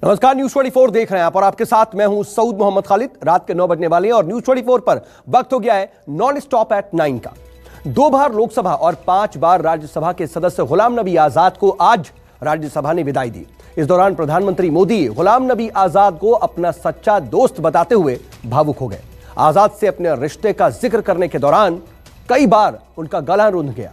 नमस्कार, न्यूज 24 देख रहे हैं आप और आपके साथ मैं हूं सऊद मोहम्मद खालिद। रात के 9 बजने वाले हैं और न्यूज 24 पर वक्त हो गया है नॉन स्टॉप एट 9 का। 2 बार लोकसभा और 5 बार राज्यसभा के सदस्य गुलाम नबी आजाद को आज राज्यसभा ने विदाई दी। इस दौरान प्रधानमंत्री मोदी गुलाम नबी आजाद को अपना सच्चा दोस्त बताते हुए भावुक हो गए। आजाद से अपने रिश्ते का जिक्र करने के दौरान कई बार उनका गला रुंध गया।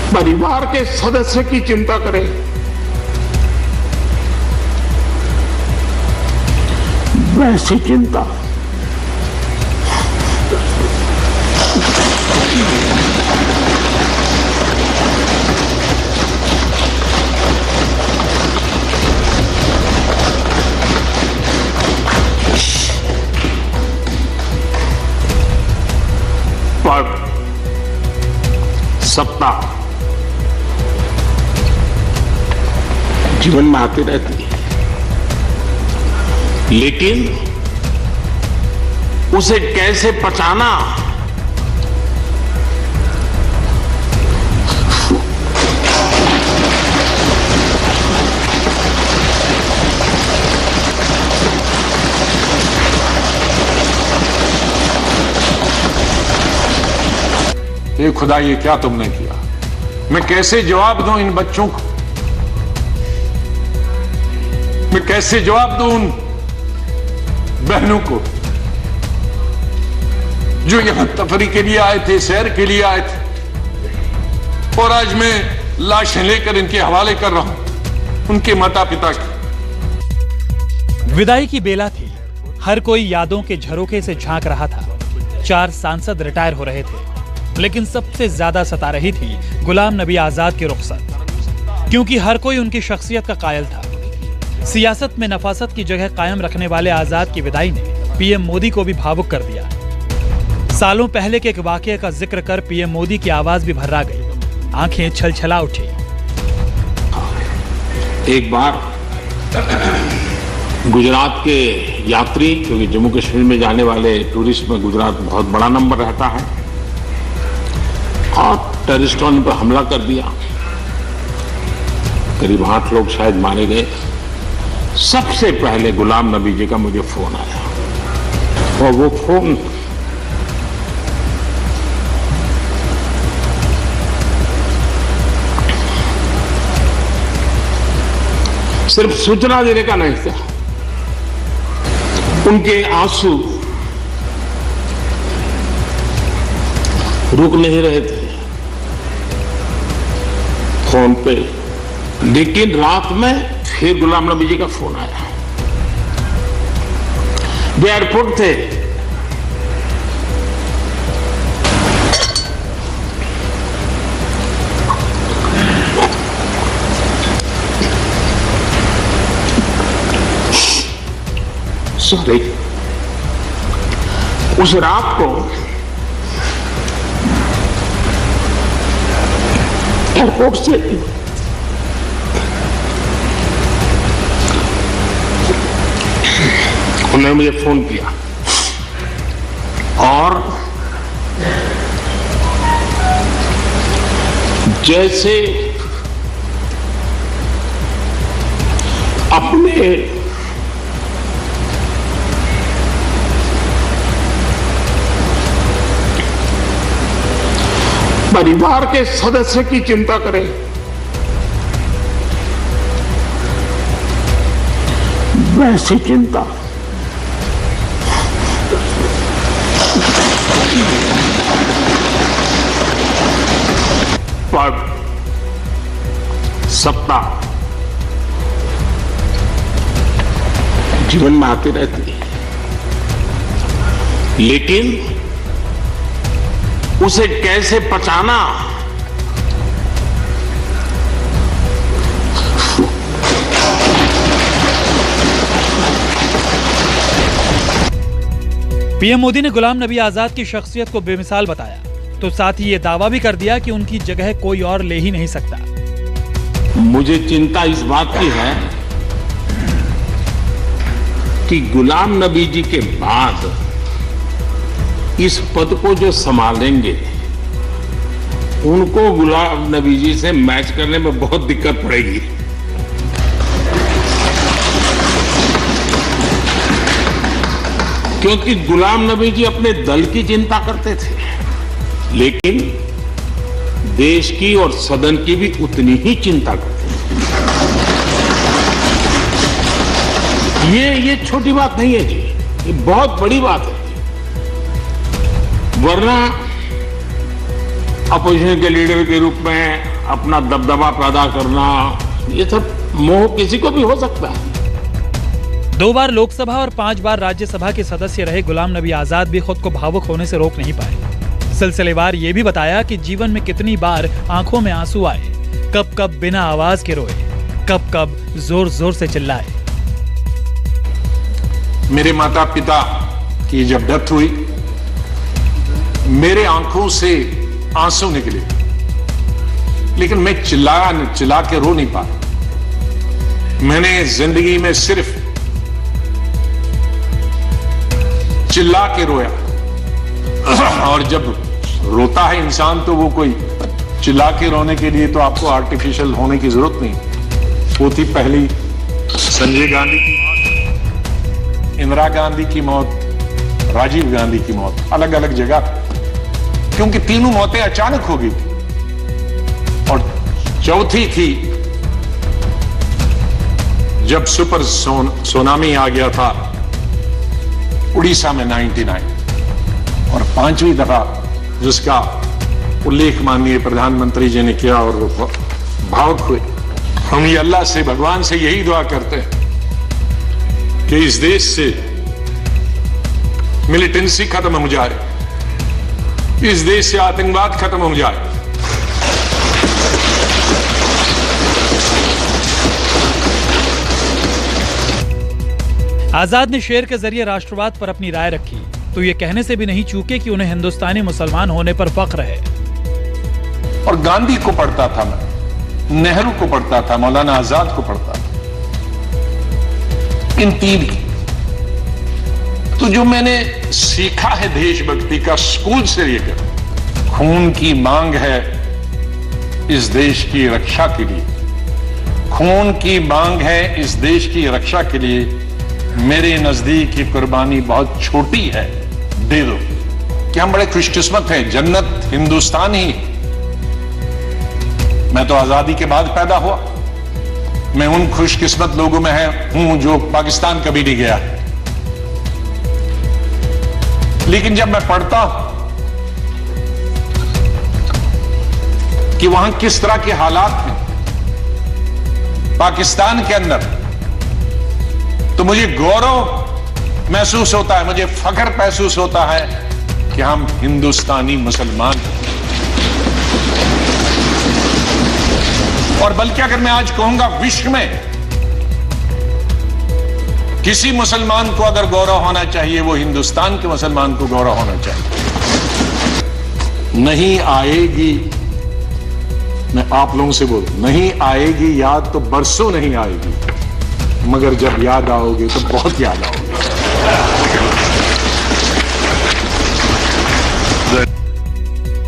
परिवार के सदस्य की चिंता करें, वैसी चिंता पर सत्ता जीवन में आती रहती है, लेकिन उसे कैसे पचाना, ये खुदा, ये क्या तुमने किया? मैं कैसे जवाब दूं इन बच्चों को? मैं कैसे जवाब दूं उन बहनों को जो यहां तफरी के लिए आए थे, सैर के लिए आए थे, और आज मैं लाशें लेकर इनके हवाले कर रहा हूं उनके माता पिता की। विदाई की बेला थी। हर कोई यादों के झरोखे से झांक रहा था। 4 सांसद रिटायर हो रहे थे, लेकिन सबसे ज्यादा सता रही थी गुलाम नबी आजाद की रुखसत, क्योंकि हर कोई उनकी शख्सियत का कायल था। सियासत में नफासत की जगह कायम रखने वाले आजाद की विदाई ने पीएम मोदी को भी भावुक कर दिया। सालों पहले के एक वाकये का जिक्र कर पीएम मोदी की आवाज भी भर्रा गई, आंखें छलछला उठी। एक बार गुजरात के यात्री, क्योंकि जम्मू कश्मीर में जाने वाले टूरिस्ट में गुजरात बहुत बड़ा नंबर रहता है, और टेररिस्टों ने पर हमला कर दिया। करीब 8 लोग शायद मारे गए। सबसे पहले गुलाम नबी जी का मुझे फोन आया, और वो फोन सिर्फ सूचना देने का नहीं था। उनके आंसू रुक नहीं रहे थे फोन पे, लेकिन रात में फिर गुलाम नबी जी का फोन आया। वे एयरपोर्ट थे, सॉरी, उस रात को एयरपोर्ट से उन्होंने मुझे फोन किया और जैसे अपने परिवार के सदस्य की चिंता करें, वैसी चिंता पद, सत्ता जीवन में आती रहती है, लेकिन उसे कैसे पचाना, पीएम मोदी ने गुलाम नबी आजाद की शख्सियत को बेमिसाल बताया, तो साथ ही ये दावा भी कर दिया कि उनकी जगह कोई और ले ही नहीं सकता। मुझे चिंता इस बात की है कि गुलाम नबी जी के बाद इस पद को जो संभालेंगे उनको गुलाम नबी जी से मैच करने में बहुत दिक्कत पड़ेगी। क्योंकि गुलाम नबी जी अपने दल की चिंता करते थे, लेकिन देश की और सदन की भी उतनी ही चिंता करते थे। ये छोटी बात नहीं है जी, ये बहुत बड़ी बात है। वरना अपोजिशन के लीडर के रूप में अपना दबदबा पैदा करना, ये सब मोह किसी को भी हो सकता है। 2 बार लोकसभा और 5 बार राज्यसभा के सदस्य रहे गुलाम नबी आजाद भी खुद को भावुक होने से रोक नहीं पाए। सिलसिलेवार ये भी बताया कि जीवन में कितनी बार आंखों में आंसू आए, कब कब बिना आवाज के रोए, कब कब जोर जोर से चिल्लाए। मेरे माता पिता की जब डेथ हुई, मेरे आंखों से आंसू निकले, लेकिन मैं चिल्ला के रो नहीं पाया। मैंने जिंदगी में सिर्फ चिल्ला के रोया। और जब रोता है इंसान तो वो कोई चिल्ला के रोने के लिए तो आपको आर्टिफिशियल होने की जरूरत नहीं। वो थी पहली संजय गांधी की मौत, इंदिरा गांधी की मौत, राजीव गांधी की मौत, अलग अलग जगह, क्योंकि तीनों मौतें अचानक हो गई थी। और चौथी थी जब सुपर सुनामी आ गया था उड़ीसा में 99, और 5वीं दफा जिसका उल्लेख माननीय प्रधानमंत्री जी ने किया और वो भावुक हुए। हम ये अल्लाह से, भगवान से यही दुआ करते हैं कि इस देश से मिलिटेंसी खत्म हो जाए, इस देश से आतंकवाद खत्म हो जाए। आजाद ने शेर के जरिए राष्ट्रवाद पर अपनी राय रखी, तो ये कहने से भी नहीं चूके कि उन्हें हिंदुस्तानी मुसलमान होने पर फख्र है। और गांधी को पढ़ता था मैं, नेहरू को पढ़ता था, मौलाना आजाद को पढ़ता था, इन तीन की। तो जो मैंने सीखा है देशभक्ति का स्कूल से लेकर, खून की मांग है इस देश की रक्षा के लिए, खून की मांग है इस देश की रक्षा के लिए। मेरे नजदीक ये कुर्बानी बहुत छोटी है, दे दो। कि हम बड़े खुशकिस्मत हैं, जन्नत हिंदुस्तान ही। मैं तो आजादी के बाद पैदा हुआ, मैं उन खुशकिस्मत लोगों में हूं जो पाकिस्तान कभी नहीं गया। लेकिन जब मैं पढ़ता हूं कि वहां किस तरह के हालात हैं पाकिस्तान के अंदर, तो मुझे गौरव महसूस होता है, मुझे फख्र महसूस होता है कि हम हिंदुस्तानी मुसलमान हैं। और बल्कि अगर मैं आज कहूंगा विश्व में किसी मुसलमान को अगर गौरव होना चाहिए, वो हिंदुस्तान के मुसलमान को गौरव होना चाहिए। नहीं आएगी, मैं आप लोगों से बोलूं, नहीं आएगी याद तो बरसों नहीं आएगी, मगर जब याद आओगे तो बहुत याद आओगे।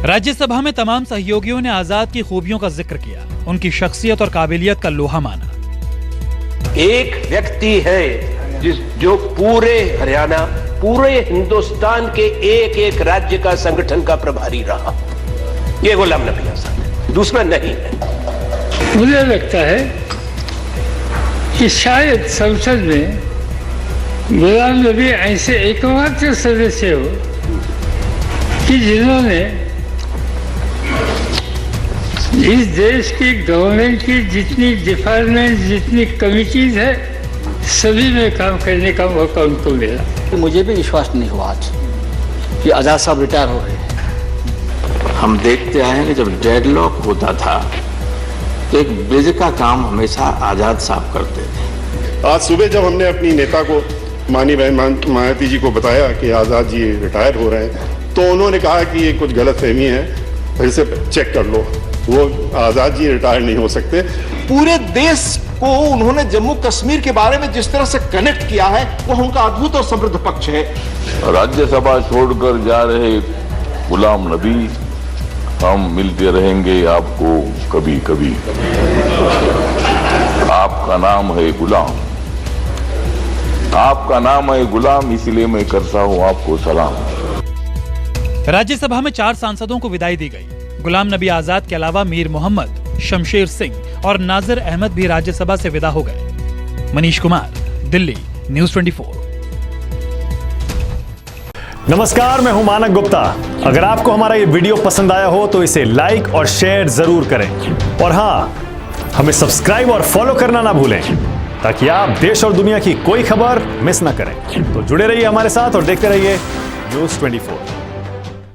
राज्यसभा में तमाम सहयोगियों ने आजाद की खूबियों का जिक्र किया, उनकी शख्सियत और काबिलियत का लोहा माना। एक व्यक्ति है जो पूरे हरियाणा, पूरे हिंदुस्तान के एक एक राज्य का संगठन का प्रभारी रहा, ये गुलाम नबी आजाद है, दूसरा नहीं है। मुझे लगता है कि शायद संसद में गुलाम नबी ऐसे एकमात्र सदस्य हो कि जिन्होंने इस देश की गवर्नमेंट की जितनी डिपार्टमेंट, जितनी कमिटीज है, सभी में काम करने का मौका उनको मिला। मुझे भी विश्वास नहीं हुआ आज कि आजाद साहब रिटायर हो रहे हैं। हम देखते आए हैं कि जब डेडलॉक होता था तो एक ब्रिज का काम हमेशा आजाद साहब करते थे। आज सुबह जब हमने अपनी नेता को, मानी बहन मायावती जी को बताया कि आजाद जी रिटायर हो रहे हैं, तो उन्होंने कहा कि ये कुछ गलतफहमी है, फिर से चेक कर लो, वो आजाद जी रिटायर नहीं हो सकते। पूरे देश को उन्होंने जम्मू कश्मीर के बारे में जिस तरह से कनेक्ट किया है, वो उनका अद्भुत और समृद्ध पक्ष है। राज्यसभा छोड़कर जा रहे गुलाम नबी हम मिलते रहेंगे आपको कभी कभी। आपका नाम है गुलाम, आपका नाम है गुलाम, इसलिए मैं करता हूं आपको सलाम। राज्यसभा में 4 सांसदों को विदाई दी गई। गुलाम नबी आजाद के अलावा मीर मोहम्मद, शमशेर सिंह और नाजिर अहमद भी राज्यसभा से विदा हो गए। मनीष कुमार, दिल्ली, न्यूज़ 24। नमस्कार, मैं हूं मानक गुप्ता। अगर आपको हमारा ये वीडियो पसंद आया हो तो इसे लाइक और शेयर जरूर करें और हाँ, हमें सब्सक्राइब और फॉलो करना ना भूलें ताकि आप देश और दुनिया की कोई खबर मिस ना करें। तो जुड़े रहिए हमारे साथ और देखते रहिए न्यूज़ 24।